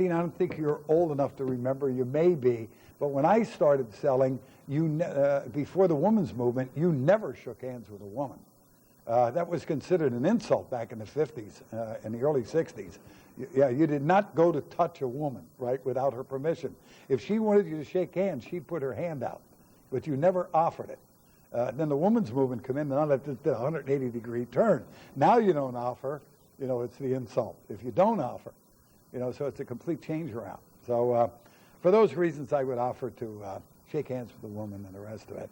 15, I don't think you're old enough to remember. You may be. But when I started selling, before the women's movement, you never shook hands with a woman. That was considered an insult back in the 50s, in the early 60s. You did not go to touch a woman, right, without her permission. If she wanted you to shake hands, she'd put her hand out, but you never offered it. Then the women's movement come in, and now that did a 180-degree turn. Now you don't offer, it's the insult. If you don't offer, so it's a complete change around. So for those reasons, I would offer to shake hands with the woman and the rest of it.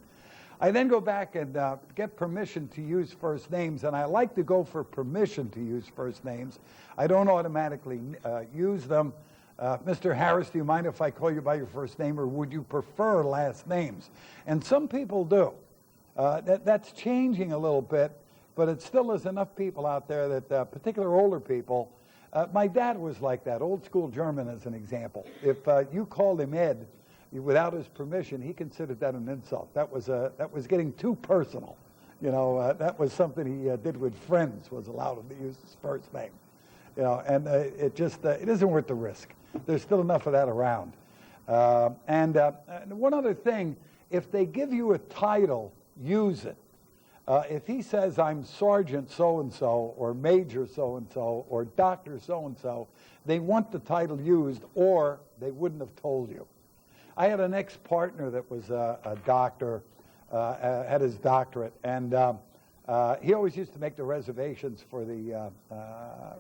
I then go back and get permission to use first names, and I like to go for permission to use first names. I don't automatically use them. Mr. Harris, do you mind if I call you by your first name, or would you prefer last names? And some people do. That's changing a little bit, but it still is enough people out there that, particular older people, my dad was like that, old school German as an example. If you called him Ed, without his permission, he considered that an insult. That was getting too personal. That was something he did with friends, was allowed him to use his first name. And it isn't worth the risk. There's still enough of that around. And one other thing, if they give you a title, use it. If he says, I'm Sergeant so-and-so, or Major so-and-so, or Doctor so-and-so, they want the title used, or they wouldn't have told you. I had an ex-partner that was a doctor, had his doctorate, and he always used to make the reservations for the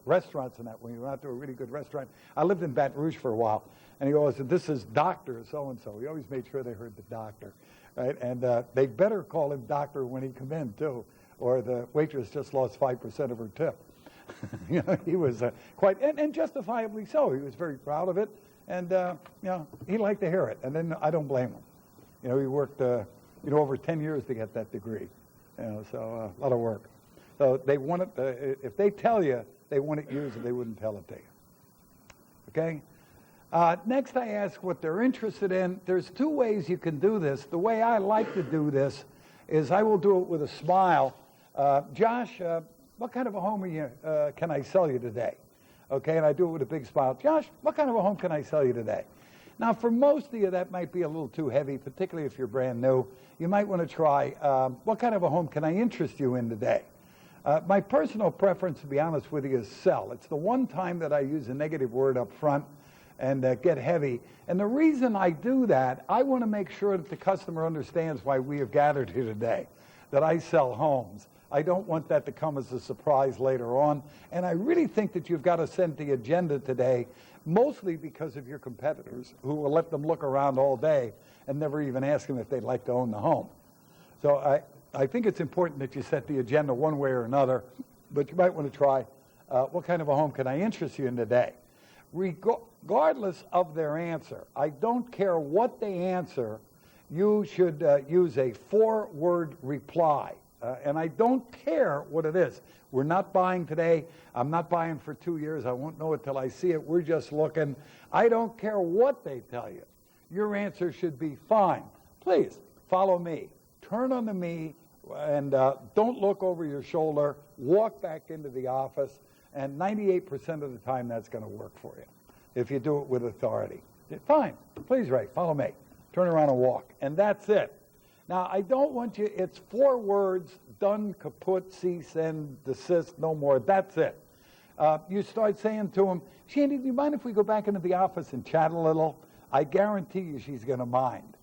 restaurants and that when you went out to a really good restaurant. I lived in Baton Rouge for a while, and he always said, this is Doctor so-and-so. He always made sure they heard the doctor, right? And they better call him doctor when he come in, too, or the waitress just lost 5% of her tip. He was quite, and justifiably so. He was very proud of it. And, he liked to hear it. And then I don't blame him. He worked, over 10 years to get that degree. So a lot of work. So they want it, if they tell you they want it used, they wouldn't tell it to you. Okay? Next I ask what they're interested in. There's two ways you can do this. The way I like to do this is I will do it with a smile. Josh, what kind of a home can I sell you today? Okay, and I do it with a big smile. Josh, what kind of a home can I sell you today? Now, for most of you, that might be a little too heavy, particularly if you're brand new. You might want to try, what kind of a home can I interest you in today? My personal preference, to be honest with you, is sell. It's the one time that I use a negative word up front and get heavy. And the reason I do that, I want to make sure that the customer understands why we have gathered here today, that I sell homes. I don't want that to come as a surprise later on. And I really think that you've got to send the agenda today, mostly because of your competitors, who will let them look around all day and never even ask them if they'd like to own the home. So I think it's important that you set the agenda one way or another, but you might want to try, what kind of a home can I interest you in today? Regardless of their answer, I don't care what they answer, you should use a 4-word reply. And I don't care what it is. We're not buying today. I'm not buying for 2 years. I won't know it till I see it. We're just looking. I don't care what they tell you. Your answer should be fine. Please follow me. Turn on to me and don't look over your shoulder. Walk back into the office. And 98% of the time, that's going to work for you if you do it with authority. Fine. Please, Ray, follow me. Turn around and walk. And that's it. Now, I don't want you, it's 4 words, done, kaput, cease, end, desist, no more, that's it. You start saying to them, Shandy, do you mind if we go back into the office and chat a little? I guarantee you she's going to mind.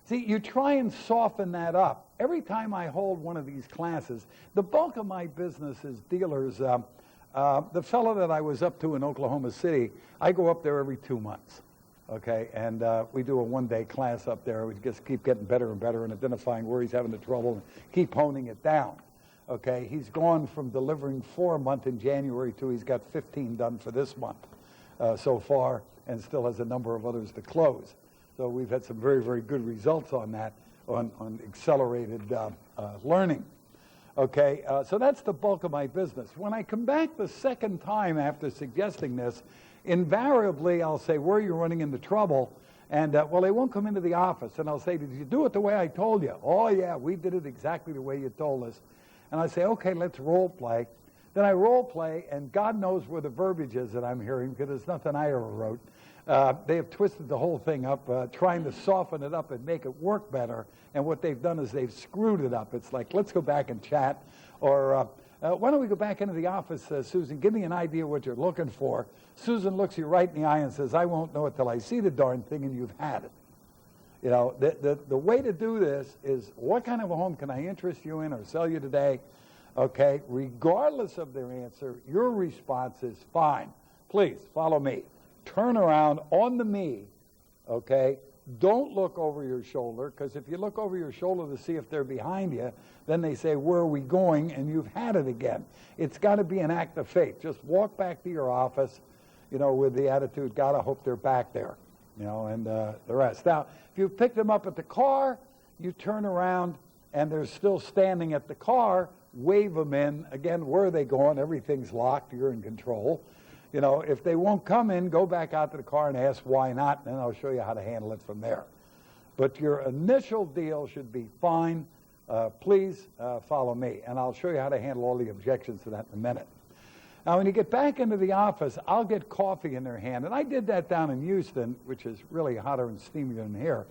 See, you try and soften that up. Every time I hold one of these classes, the bulk of my business is dealers. The fellow that I was up to in Oklahoma City, I go up there every 2 months. Okay, and we do a one-day class up there. We just keep getting better and better and identifying where he's having the trouble and keep honing it down. Okay, he's gone from delivering 4 a month in January to he's got 15 done for this month so far, and still has a number of others to close. So we've had some very, very good results on that, on accelerated learning. Okay, so that's the bulk of my business. When I come back the second time after suggesting this, invariably, I'll say, where are you running into trouble? And, well, they won't come into the office. And I'll say, did you do it the way I told you? Oh, yeah, we did it exactly the way you told us. And I say, okay, let's role play. Then I role play, and God knows where the verbiage is that I'm hearing, because it's nothing I ever wrote. They have twisted the whole thing up, trying to soften it up and make it work better. And what they've done is they've screwed it up. It's like, let's go back and chat. Or why don't we go back into the office, Susan? Give me an idea what you're looking for. Susan looks you right in the eye and says, I won't know it till I see the darn thing, and you've had it. You know, the way to do this is, what kind of a home can I interest you in or sell you today? Okay, regardless of their answer, your response is fine. Please follow me. Turn around on the me, okay? Don't look over your shoulder, because if you look over your shoulder to see if they're behind you, then they say, where are we going? And you've had it again. It's got to be an act of faith. Just walk back to your office, you know, with the attitude, God, I hope they're back there, you know, and the rest. Now, if you pick them up at the car, you turn around and they're still standing at the car, wave them in. Again, where are they going? Everything's locked. You're in control. You know, if they won't come in, go back out to the car and ask why not, and then I'll show you how to handle it from there. But your initial deal should be fine. Please follow me, and I'll show you how to handle all the objections to that in a minute. Now, when you get back into the office, I'll get coffee in their hand, and I did that down in Houston, which is really hotter and steamier than here,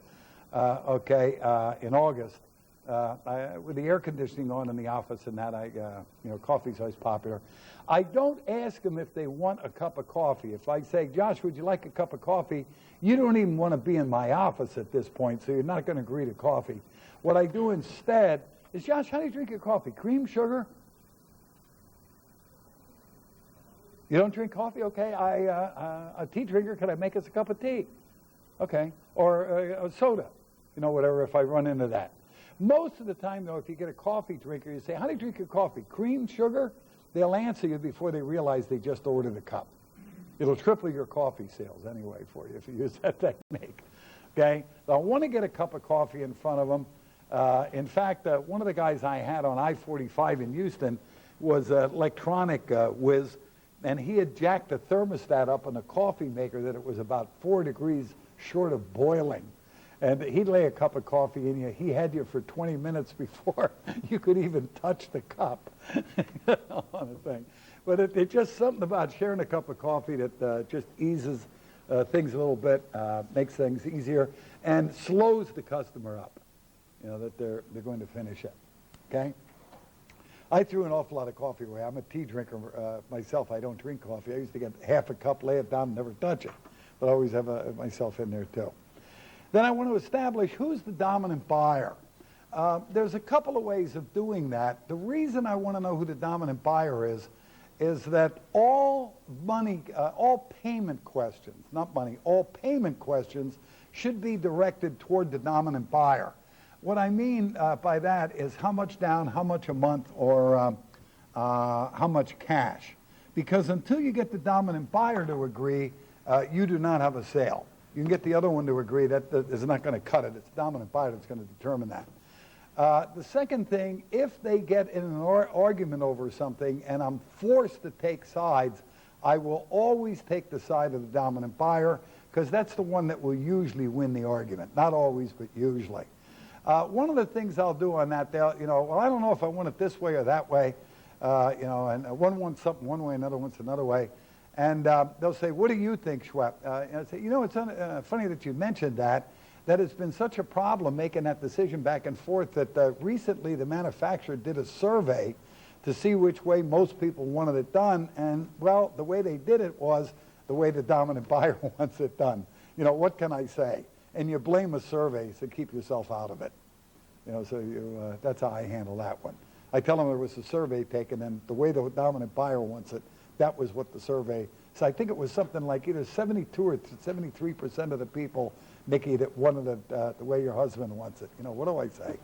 in August. With the air conditioning on in the office and that, coffee's always popular. I don't ask them if they want a cup of coffee. If I say, Josh, would you like a cup of coffee? You don't even want to be in my office at this point, so you're not going to agree to coffee. What I do instead is, Josh, how do you drink your coffee? Cream, sugar? You don't drink coffee? Okay, a tea drinker, can I make us a cup of tea? Okay, or a soda, whatever, if I run into that. Most of the time, though, if you get a coffee drinker, you say, how do you drink your coffee? Cream, sugar? They'll answer you before they realize they just ordered a cup. It'll triple your coffee sales anyway for you if you use that technique. Okay? So I want to get a cup of coffee in front of them. In fact, one of the guys I had on I-45 in Houston was an electronic whiz, and he had jacked the thermostat up on the coffee maker that it was about 4 degrees short of boiling. And he'd lay a cup of coffee in you. He had you for 20 minutes before you could even touch the cup on a thing. But it's just something about sharing a cup of coffee that just eases things a little bit, makes things easier, and slows the customer up, that they're going to finish it, okay? I threw an awful lot of coffee away. I'm a tea drinker myself. I don't drink coffee. I used to get half a cup, lay it down, and never touch it. But I always have myself in there, too. Then I want to establish who's the dominant buyer. There's a couple of ways of doing that. The reason I want to know who the dominant buyer is that all payment questions, not money, all payment questions should be directed toward the dominant buyer. What I mean by that is how much down, how much a month, or how much cash. Because until you get the dominant buyer to agree, you do not have a sale. You can get the other one to agree. That is not going to cut it. It's the dominant buyer that's going to determine that. The second thing, if they get in an argument over something and I'm forced to take sides, I will always take the side of the dominant buyer, because that's the one that will usually win the argument. Not always, but usually. One of the things I'll do on that, well, I don't know if I want it this way or that way, and one wants something one way, another wants another way. And they'll say, what do you think, Schwepp? And I say, it's funny that you mentioned that it's been such a problem making that decision back and forth that recently the manufacturer did a survey to see which way most people wanted it done. And, well, the way they did it was the way the dominant buyer wants it done. What can I say? And you blame a survey, so keep yourself out of it. That's how I handle that one. I tell them there was a survey taken, and the way the dominant buyer wants it, that was what the survey, so I think it was something like either 72 or 73% of the people, Nikki, that wanted it the way your husband wants it. What do I say?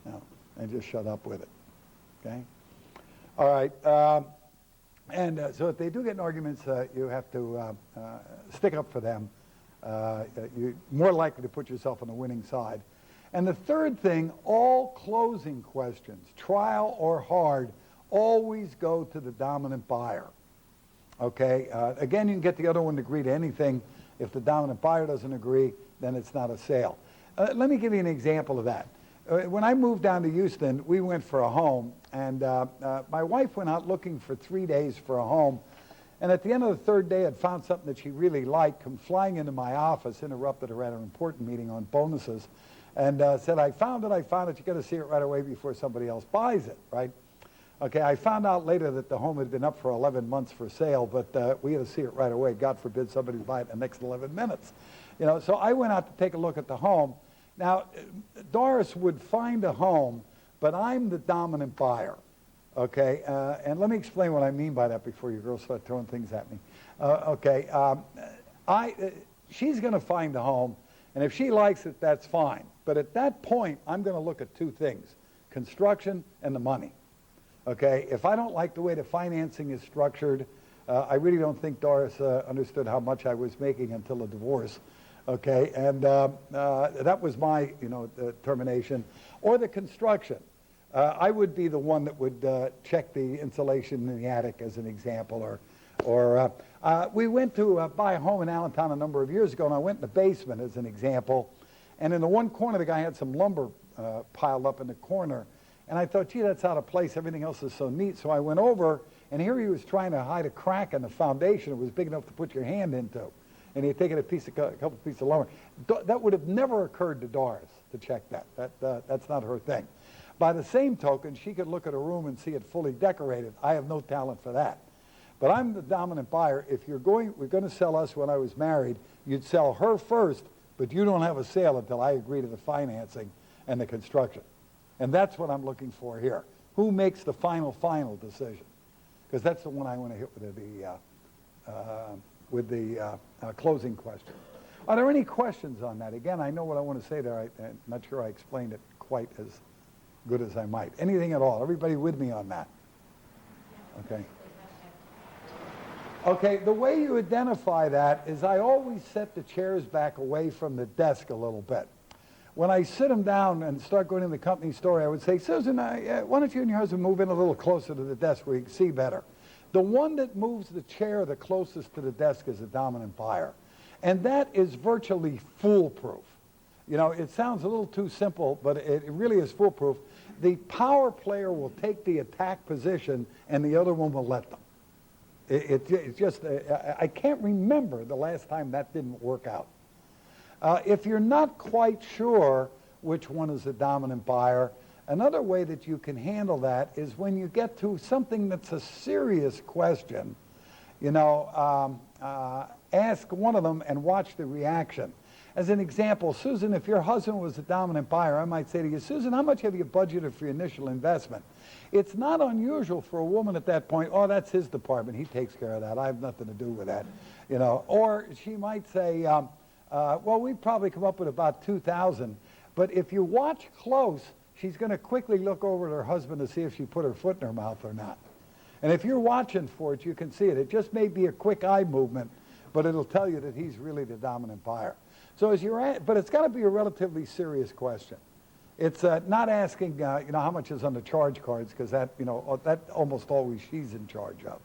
No, and just shut up with it, okay? All right, so if they do get in arguments, you have to stick up for them. You're more likely to put yourself on the winning side. And the third thing, all closing questions, trial or hard, always go to the dominant buyer. Okay, again, you can get the other one to agree to anything. If the dominant buyer doesn't agree, then it's not a sale. Let me give you an example of that. When I moved down to Houston, we went for a home, and my wife went out looking for 3 days for a home, And at the end of the third day, I'd found something that she really liked, come flying into my office, interrupted her at an important meeting on bonuses, and said, I found it, you got to see it right away before somebody else buys it, right? Okay, I found out later that the home had been up for 11 months for sale, but we had to see it right away. God forbid somebody buy it in the next 11 minutes. You know, so I went out to take a look at the home. Now, Doris would find a home, but I'm the dominant buyer. Okay, and let me explain what I mean by that before you girls start throwing things at me. She's going to find a home, and if she likes it, that's fine. But at that point, I'm going to look at two things, construction and the money. Okay, if I don't like the way the financing is structured, I really don't think Doris understood how much I was making until the divorce. Okay, and that was my, termination. Or the construction. I would be the one that would check the insulation in the attic, as an example, or we went to buy a home in Allentown a number of years ago, and I went in the basement, as an example, and in the one corner, the guy had some lumber piled up in the corner, and I thought, gee, that's out of place. Everything else is so neat. So I went over, and here he was trying to hide a crack in the foundation. It was big enough to put your hand into, and he had taken a couple pieces of lumber. That would have never occurred to Doris to check that. That's not her thing. By the same token, she could look at a room and see it fully decorated. I have no talent for that. But I'm the dominant buyer. If we're going to sell us when I was married, you'd sell her first, but you don't have a sale until I agree to the financing and the construction. And that's what I'm looking for here. Who makes the final decision? Because that's the one I want to hit with the closing question. Are there any questions on that? Again, I know what I want to say there. I'm not sure I explained it quite as good as I might. Anything at all? Everybody with me on that? Okay. Okay, the way you identify that is I always set the chairs back away from the desk a little bit. When I sit them down and start going in the company store, I would say, Susan, why don't you and your husband move in a little closer to the desk where you can see better? The one that moves the chair the closest to the desk is a dominant buyer. And that is virtually foolproof. It sounds a little too simple, but it really is foolproof. The power player will take the attack position, and the other one will let them. It's just, I can't remember the last time that didn't work out. If you're not quite sure which one is the dominant buyer, another way that you can handle that is when you get to something that's a serious question, ask one of them and watch the reaction. As an example, Susan, if your husband was the dominant buyer, I might say to you, Susan, how much have you budgeted for your initial investment? It's not unusual for a woman at that point, oh, that's his department. He takes care of that. I have nothing to do with that. Or she might say, well, we'd probably come up with about $2,000. But if you watch close, she's going to quickly look over at her husband to see if she put her foot in her mouth or not. And if you're watching for it, you can see it. It just may be a quick eye movement, but it'll tell you that he's really the dominant buyer. So but it's got to be a relatively serious question. It's not asking, how much is on the charge cards, because that almost always she's in charge of.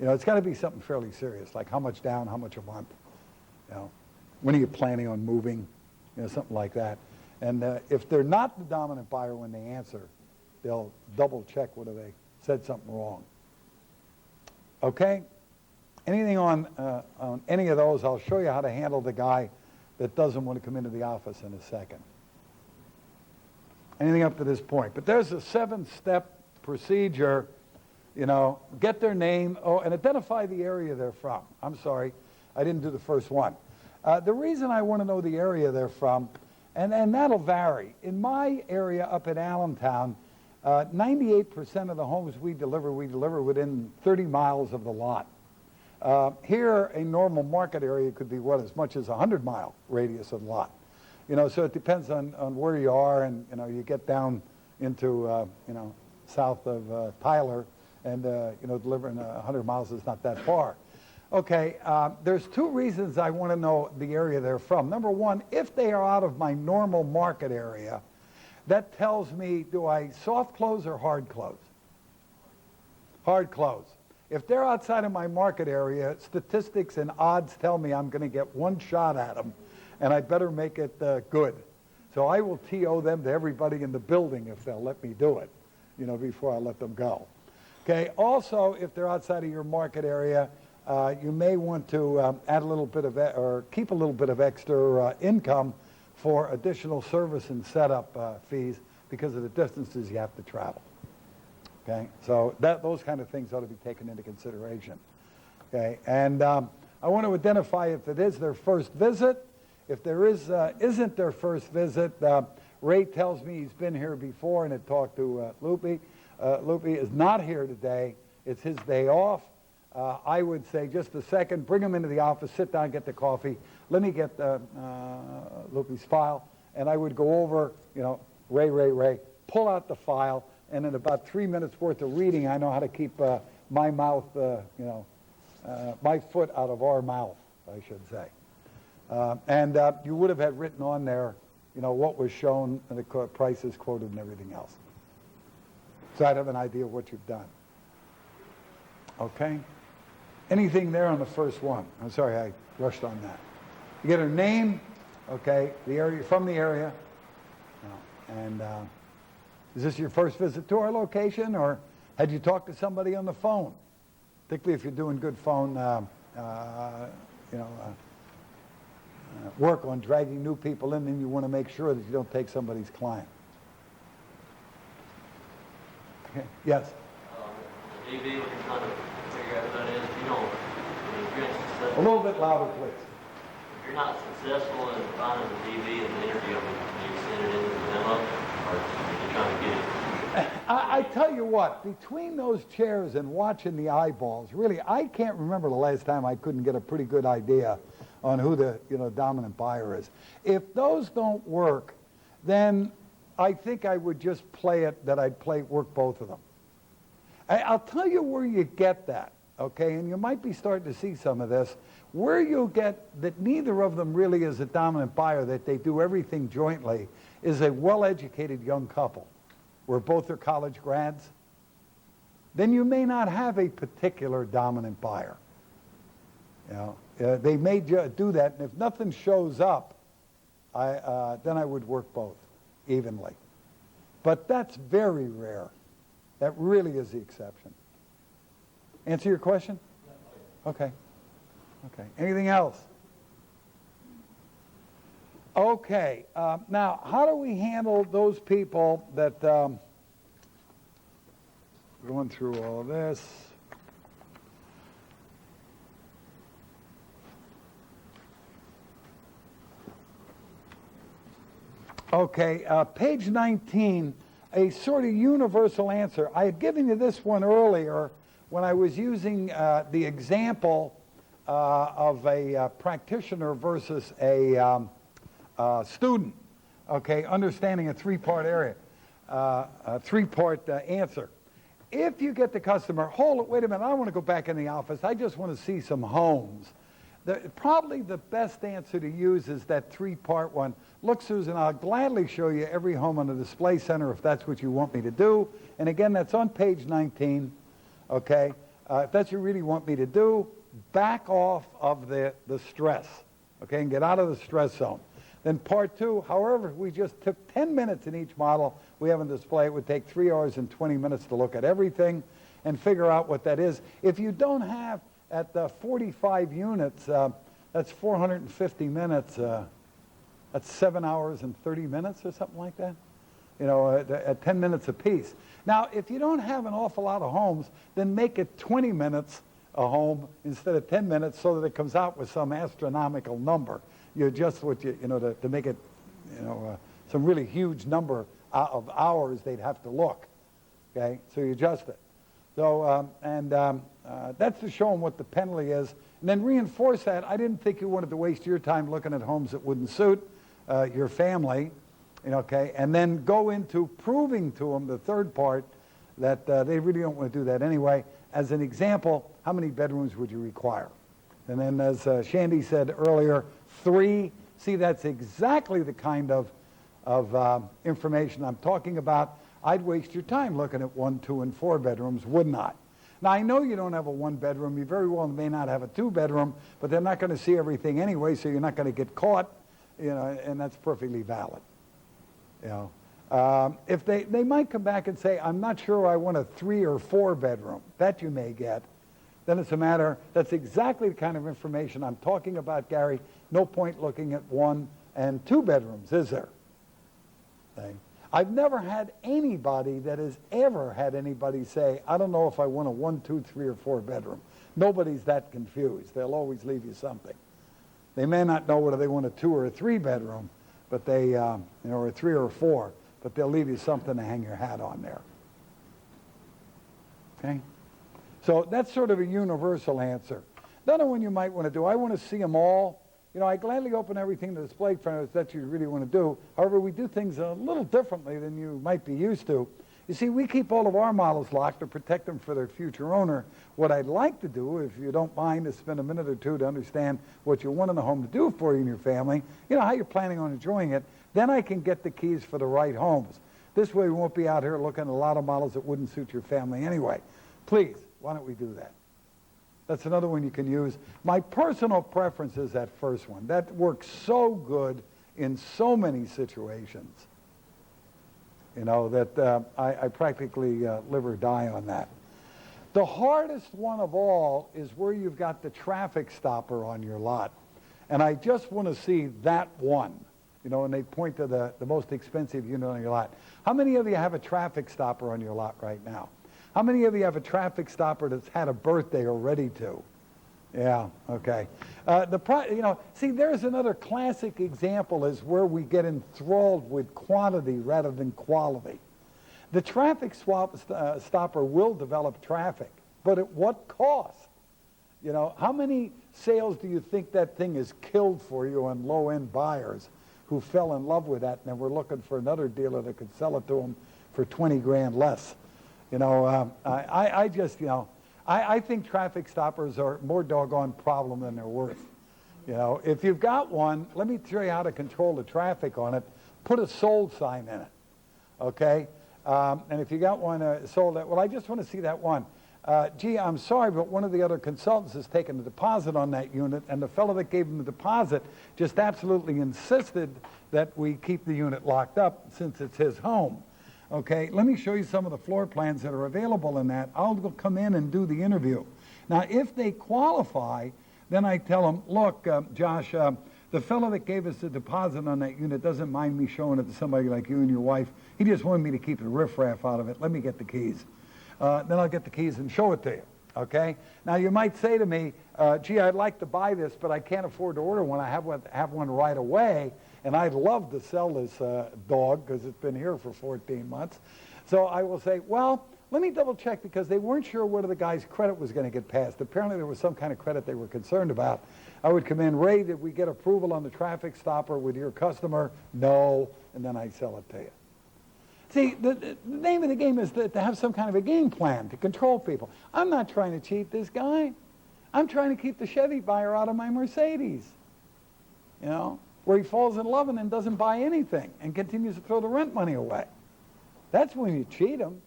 It's got to be something fairly serious, like how much down, how much a month. When are you planning on moving? Something like that. And if they're not the dominant buyer when they answer, they'll double check whether they said something wrong. Okay? Anything on any of those, I'll show you how to handle the guy that doesn't want to come into the office in a second. Anything up to this point. But there's a 7-step procedure, get their name, and identify the area they're from. I'm sorry, I didn't do the first one. The reason I want to know the area they're from, and that'll vary. In my area up in Allentown, 98% of the homes we deliver within 30 miles of the lot. Here, a normal market area could be, as much as a 100-mile radius of the lot. So it depends on where you are, and, you get down into, south of Tyler, and, delivering 100 miles is not that far. Okay, there's two reasons I want to know the area they're from. Number one, if they are out of my normal market area, that tells me, do I soft close or hard close? Hard close. If they're outside of my market area, statistics and odds tell me I'm going to get one shot at them, and I better make it good. So I will TO them to everybody in the building if they'll let me do it, before I let them go. Okay, also, if they're outside of your market area, you may want to add a little bit of, or keep a little bit of extra income for additional service and setup fees because of the distances you have to travel. Okay, so those kind of things ought to be taken into consideration. Okay, and I want to identify if it is their first visit. If there isn't their first visit, Ray tells me he's been here before and had talked to Loopy. Loopy is not here today. It's his day off. I would say just a second, bring him into the office, sit down, get the coffee. Let me get Loopy's file, and I would go over, Ray, pull out the file, and in about 3 minutes worth of reading, I know how to keep my mouth, my foot out of our mouth, I should say. And you would have had written on there, what was shown, and the prices quoted and everything else. So I'd have an idea of what you've done. Okay? Anything there on the first one? I'm sorry, I rushed on that. You get her name, okay, the area, from the area, and is this your first visit to our location, or had you talked to somebody on the phone? Particularly if you're doing good phone, work on dragging new people in, then you want to make sure that you don't take somebody's client. Okay. Yes? The DV, what you're trying to figure out who that is, if you don't, if you're successful, A little bit louder, please. if you're not successful in finding the DV in the interview, do you send it into the demo, or are you trying to get it? I tell you what, between those chairs and watching the eyeballs, really, I can't remember the last time I couldn't get a pretty good idea on who the dominant buyer is. If those don't work, then I think I would just play it that I'd work both of them. I'll tell you where you get that, okay, and you might be starting to see some of this, where you'll get that neither of them really is a dominant buyer, that they do everything jointly, is a well-educated young couple where both are college grads. Then you may not have a particular dominant buyer. They may do that, and if nothing shows up, then I would work both evenly. But that's very rare. That really is the exception. Answer your question? Okay. Okay. Anything else? Okay. Now, how do we handle those people that going through all of this? Okay, page 19, a sort of universal answer. I had given you this one earlier when I was using the example of a practitioner versus a student, okay, understanding a three-part area, a three-part answer. If you get the customer, hold it, wait a minute, I want to go back in the office, I just want to see some homes. Probably the best answer to use is that three-part one. Look, Susan, I'll gladly show you every home on the display center if that's what you want me to do. And again, that's on page 19, okay? If that's what you really want me to do, back off of the stress, okay, and get out of the stress zone. Then part two, however, if we just took 10 minutes in each model we have on display, it would take 3 hours and 20 minutes to look at everything and figure out what that is. If you don't have at 45 units, that's 450 minutes. That's 7 hours and 30 minutes or something like that, at 10 minutes apiece. Now, if you don't have an awful lot of homes, then make it 20 minutes a home instead of 10 minutes so that it comes out with some astronomical number. You adjust what to make it, some really huge number of hours they'd have to look, okay? So you adjust it. So, that's to show them what the penalty is. And then reinforce that. I didn't think you wanted to waste your time looking at homes that wouldn't suit your family, okay? And then go into proving to them, the third part, that they really don't want to do that anyway. As an example, how many bedrooms would you require? And then as Shandy said earlier, 3. See, that's exactly the kind of information I'm talking about. I'd waste your time looking at 1, 2, and 4 bedrooms, wouldn't I? Now, I know you don't have a 1-bedroom. You very well may not have a 2-bedroom, but they're not going to see everything anyway, so you're not going to get caught, and that's perfectly valid. If they might come back and say, I'm not sure I want a 3 or 4 bedroom. That you may get. then it's a matter, that's exactly the kind of information I'm talking about, Gary. No point looking at 1 and 2 bedrooms, is there? Okay. I've never had anybody that has ever had anybody say, I don't know if I want a 1, 2, 3, or 4 bedroom. Nobody's that confused. They'll always leave you something. They may not know whether they want a 2 or a 3 bedroom, but they, or a 3 or a 4, but they'll leave you something to hang your hat on there. Okay? So that's sort of a universal answer. Another one you might want to do, I want to see them all. You know, I gladly open everything to display for us that you really want to do. However, we do things a little differently than you might be used to. You see, we keep all of our models locked to protect them for their future owner. What I'd like to do, if you don't mind, is spend a minute or two to understand what you want in the home to do for you and your family, you know, how you're planning on enjoying it. Then I can get the keys for the right homes. This way we won't be out here looking at a lot of models that wouldn't suit your family anyway. Please, why don't we do that? That's another one you can use. My personal preference is that first one. That works so good in so many situations. You know, that I practically live or die on that. The hardest one of all is where you've got the traffic stopper on your lot. And I just want to see that one. You know, and they point to the most expensive unit on your lot. How many of you have a traffic stopper on your lot right now? How many of you have a traffic stopper that's had a birthday or ready to? Yeah, okay. See, there's another classic example is where we get enthralled with quantity rather than quality. The traffic stopper will develop traffic, but at what cost? You know, how many sales do you think that thing has killed for you on low-end buyers who fell in love with that and then were looking for another dealer that could sell it to them for 20 grand less? You know, I think traffic stoppers are more doggone problem than they're worth. You know, if you've got one, let me show you how to control the traffic on it. Put a sold sign in it, okay? And if you got one sold, well, I just want to see that one. Gee, I'm sorry, but one of the other consultants has taken a deposit on that unit, and the fellow that gave him the deposit just absolutely insisted that we keep the unit locked up since it's his home. Okay, let me show you some of the floor plans that are available in that. I'll come in and do the interview. Now, if they qualify, then I tell them, look, Josh, the fellow that gave us the deposit on that unit doesn't mind me showing it to somebody like you and your wife. He just wanted me to keep the riffraff out of it. Let me get the keys. Then I'll get the keys and show it to you, okay? Now, you might say to me, gee, I'd like to buy this, but I can't afford to order one. I have one right away. And I'd love to sell this dog because it's been here for 14 months. So I will say, well, let me double check because they weren't sure whether the guy's credit was going to get passed. Apparently there was some kind of credit they were concerned about. I would come in, Ray, did we get approval on the traffic stopper with your customer? No, and then I sell it to you. See, the name of the game is to have some kind of a game plan to control people. I'm not trying to cheat this guy. I'm trying to keep the Chevy buyer out of my Mercedes, you know, where he falls in love and then doesn't buy anything and continues to throw the rent money away. That's when you cheat him,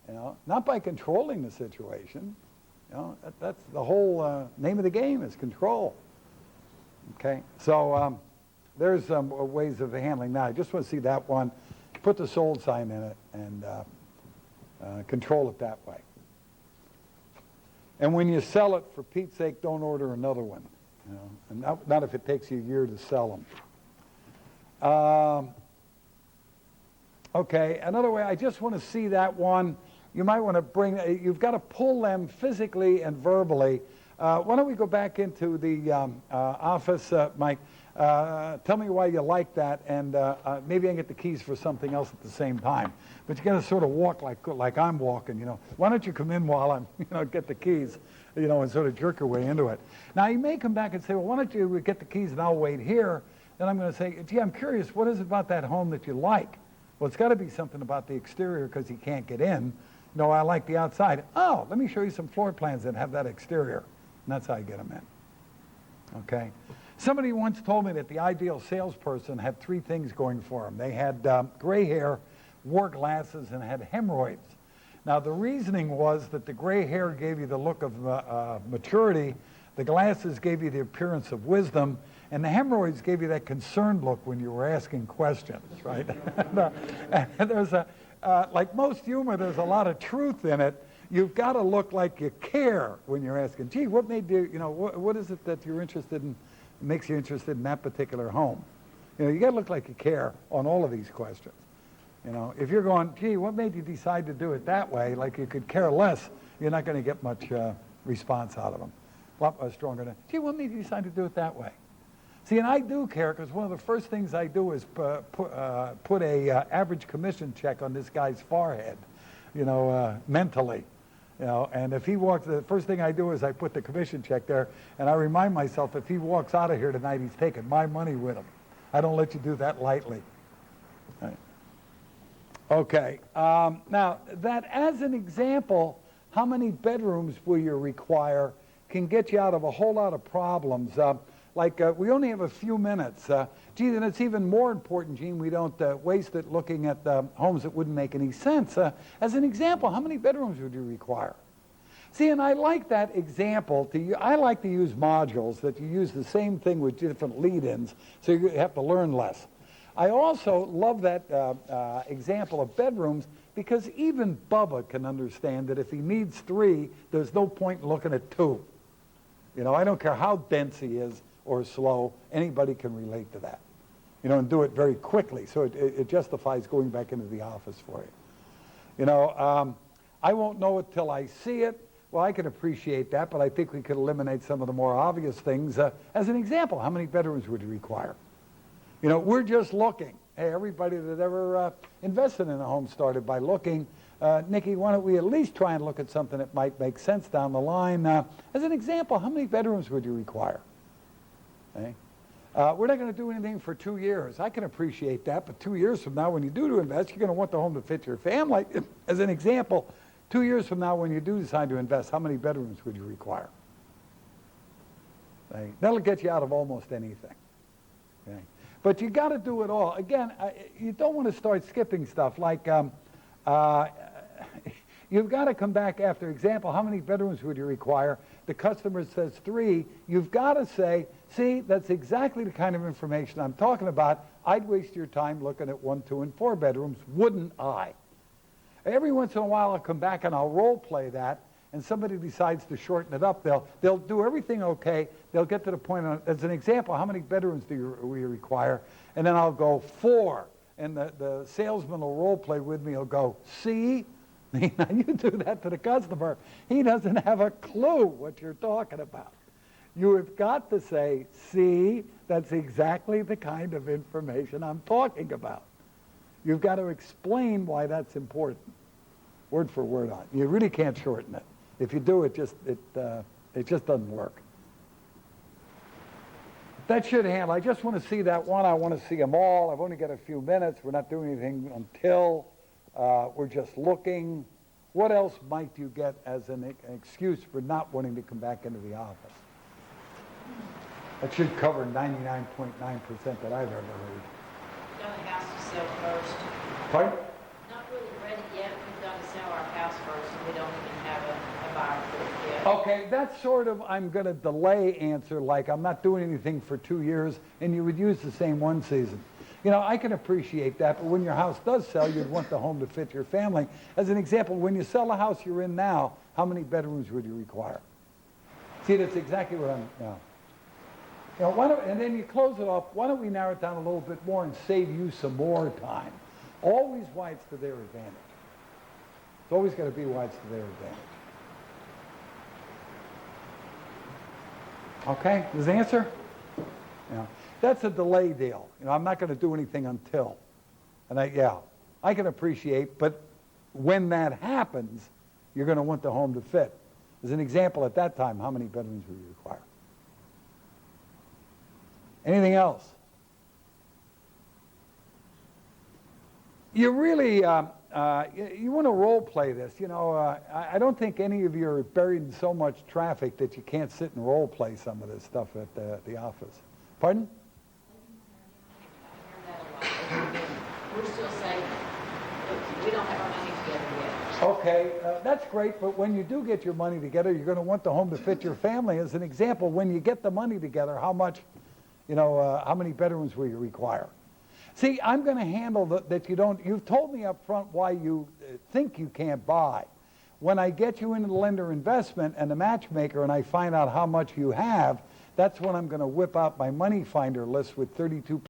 you know, not by controlling the situation. You know, that's the whole name of the game is control. Okay, so there's some ways of handling that. I just want to see that one. Put the sold sign in it and control it that way. And when you sell it, for Pete's sake, don't order another one. You know, and not if it takes you a year to sell them. Okay, another way, I just want to see that one. You might want to bring, you've got to pull them physically and verbally. Why don't we go back into the office, Mike? Tell me why you like that, and maybe I can get the keys for something else at the same time. But you got to sort of walk like I'm walking, you know. Why don't you come in while I'm, get the keys, and sort of jerk your way into it. Now, you may come back and say, well, why don't you get the keys and I'll wait here. Then I'm going to say, gee, I'm curious, what is it about that home that you like? Well, it's got to be something about the exterior because you can't get in. No, I like the outside. Oh, let me show you some floor plans that have that exterior. And that's how you get them in. Okay? Somebody once told me that the ideal salesperson had three things going for them. They had gray hair, wore glasses, and had hemorrhoids. Now, the reasoning was that the gray hair gave you the look of maturity, the glasses gave you the appearance of wisdom, and the hemorrhoids gave you that concerned look when you were asking questions, right? And there's like most humor, there's a lot of truth in it, You've got to look like you care when you're asking, gee, what made you, what is it that you're interested in, makes you interested in that particular home? You got to look like you care on all of these questions. If you're going, gee, what made you decide to do it that way, like you could care less, you're not going to get much response out of them. A lot stronger than, gee, what made you decide to do it that way? See, and I do care because one of the first things I do is put a average commission check on this guy's forehead, mentally. And if he walks, the first thing I do is I put the commission check there, and I remind myself if he walks out of here tonight, he's taking my money with him. I don't let you do that lightly. Right. Okay. Now, that as an example, how many bedrooms will you require can get you out of a whole lot of problems. We only have a few minutes. Gee, then it's even more important, Gene, we don't waste it looking at homes that wouldn't make any sense. As an example, how many bedrooms would you require? See, and I like that example. I like to use modules that you use the same thing with different lead-ins, so you have to learn less. I also love that example of bedrooms because even Bubba can understand that if he needs 3, there's no point in looking at 2. I don't care how dense he is or slow, anybody can relate to that. And do it very quickly, so it justifies going back into the office for you. I won't know it till I see it. Well, I can appreciate that, but I think we could eliminate some of the more obvious things. As an example, how many bedrooms would you require? We're just looking. Hey, everybody that ever invested in a home started by looking. Nikki, why don't we at least try and look at something that might make sense down the line? As an example, how many bedrooms would you require? Okay. We're not going to do anything for 2 years. I can appreciate that, but 2 years from now, when you do invest, you're going to want the home to fit your family. As an example, 2 years from now, when you do decide to invest, how many bedrooms would you require? Okay. That'll get you out of almost anything. Okay. But you got to do it all. Again, you don't want to start skipping stuff like you've got to come back after example, how many bedrooms would you require? The customer says 3. You've got to say, see, that's exactly the kind of information I'm talking about. I'd waste your time looking at 1, 2, and 4 bedrooms, wouldn't I? Every once in a while I'll come back and I'll role play that, and somebody decides to shorten it up. They'll do everything okay. They'll get to the point, as an example, how many bedrooms do we require? And then I'll go 4. And the salesman will role play with me. He'll go, see? Now you do that to the customer. He doesn't have a clue what you're talking about. You have got to say, see, that's exactly the kind of information I'm talking about. You've got to explain why that's important, word for word on it. You really can't shorten it. If you do, it just doesn't work. That should handle. I just want to see that one. I want to see them all. I've only got a few minutes. We're not doing anything until we're just looking. What else might you get as an excuse for not wanting to come back into the office? That should cover 99.9% that I've ever heard. We've got a house to sell first. Pardon? Not really ready yet. We've got to sell our house first, and we don't even have a buyer for it yet. Okay, that's sort of, I'm going to delay answer, like I'm not doing anything for 2 years, and you would use the same one season. I can appreciate that, but when your house does sell, you'd want the home to fit your family. As an example, when you sell the house you're in now, how many bedrooms would you require? See, that's exactly what I'm now. And then you close it off. Why don't we narrow it down a little bit more and save you some more time? Always why it's to their advantage. It's always got to be why it's to their advantage. Okay, does the answer? Yeah. That's a delay deal. I'm not going to do anything until. And I can appreciate, but when that happens, you're going to want the home to fit. As an example, at that time, how many bedrooms would you require? Anything else? You really, you want to role play this. I don't think any of you are buried in so much traffic that you can't sit and role play some of this stuff at the office. Pardon? We're still saying we don't have our money together yet. Okay, that's great, but when you do get your money together, you're going to want the home to fit your family. As an example, when you get the money together, how many bedrooms will you require? See, I'm going to handle that you don't, you've told me up front why you think you can't buy. When I get you into the lender investment and the matchmaker and I find out how much you have, that's when I'm going to whip out my money finder list with 32